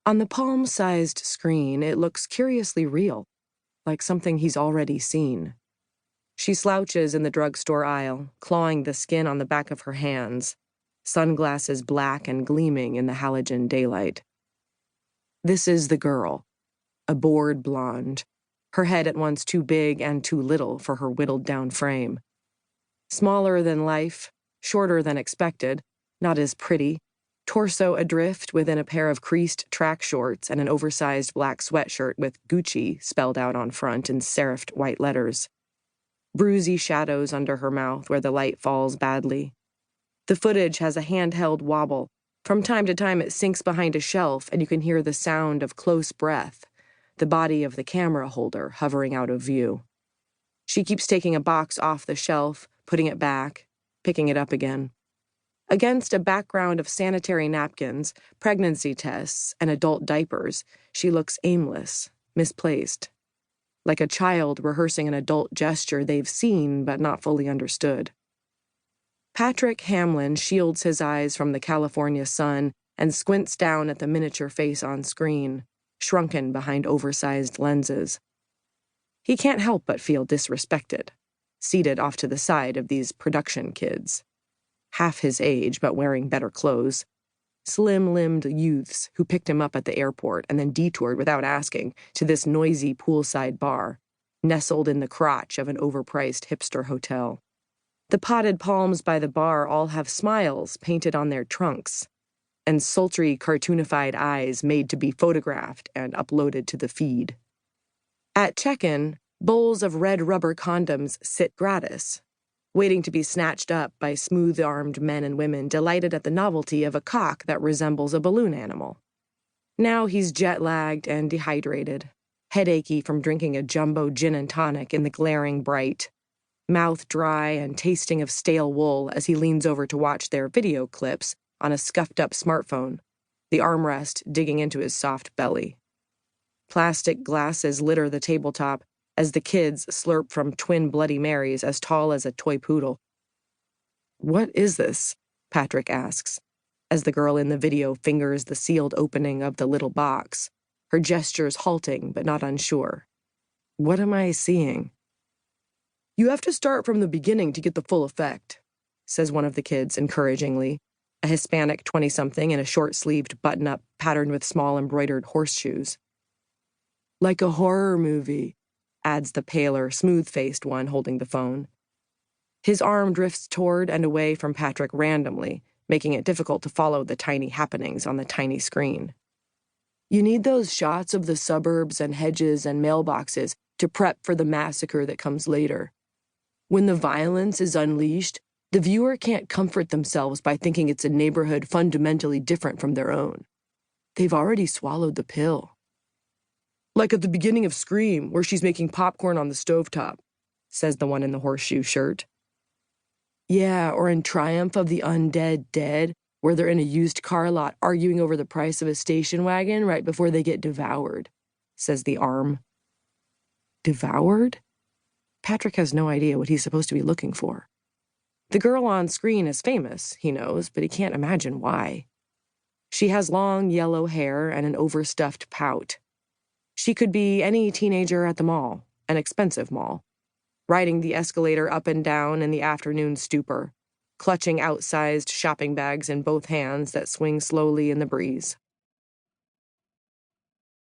On the palm-sized screen, it looks curiously real, like something he's already seen. She slouches in the drugstore aisle, clawing the skin on the back of her hands, sunglasses black and gleaming in the halogen daylight. This is the girl, a bored blonde, her head at once too big and too little for her whittled-down frame. Smaller than life, shorter than expected, not as pretty, torso adrift within a pair of creased track shorts and an oversized black sweatshirt with Gucci spelled out on front in serifed white letters. Bruisey shadows under her mouth where the light falls badly. The footage has a handheld wobble. From time to time it sinks behind a shelf and you can hear the sound of close breath, the body of the camera holder hovering out of view. She keeps taking a box off the shelf, putting it back, picking it up again. Against a background of sanitary napkins, pregnancy tests, and adult diapers, she looks aimless, misplaced. Like a child rehearsing an adult gesture they've seen but not fully understood. Patrick Hamlin shields his eyes from the California sun and squints down at the miniature face on screen, shrunken behind oversized lenses. He can't help but feel disrespected, seated off to the side of these production kids. Half his age, but wearing better clothes. Slim-limbed youths who picked him up at the airport and then detoured without asking to this noisy poolside bar, nestled in the crotch of an overpriced hipster hotel. The potted palms by the bar all have smiles painted on their trunks, and sultry cartoonified eyes made to be photographed and uploaded to the feed. At check-in, bowls of red rubber condoms sit gratis, waiting to be snatched up by smooth-armed men and women delighted at the novelty of a cock that resembles a balloon animal. Now he's jet-lagged and dehydrated, headachy from drinking a jumbo gin and tonic in the glaring bright, mouth dry and tasting of stale wool as he leans over to watch their video clips on a scuffed-up smartphone, the armrest digging into his soft belly. Plastic glasses litter the tabletop as the kids slurp from twin Bloody Marys as tall as a toy poodle. "What is this?" Patrick asks, as the girl in the video fingers the sealed opening of the little box, her gestures halting but not unsure. "What am I seeing?" "You have to start from the beginning to get the full effect," says one of the kids encouragingly, a Hispanic 20-something in a short-sleeved button-up patterned with small embroidered horseshoes. "Like a horror movie," adds the paler, smooth-faced one holding the phone. His arm drifts toward and away from Patrick randomly, making it difficult to follow the tiny happenings on the tiny screen. "You need those shots of the suburbs and hedges and mailboxes to prep for the massacre that comes later. When the violence is unleashed, the viewer can't comfort themselves by thinking it's a neighborhood fundamentally different from their own. They've already swallowed the pill. Like at the beginning of Scream, where she's making popcorn on the stovetop," says the one in the horseshoe shirt. "Yeah, or in Triumph of the Undead Dead, where they're in a used car lot arguing over the price of a station wagon right before they get devoured," says the arm. Devoured? Patrick has no idea what he's supposed to be looking for. The girl on screen is famous, he knows, but he can't imagine why. She has long yellow hair and an overstuffed pout. She could be any teenager at the mall, an expensive mall, riding the escalator up and down in the afternoon stupor, clutching outsized shopping bags in both hands that swing slowly in the breeze.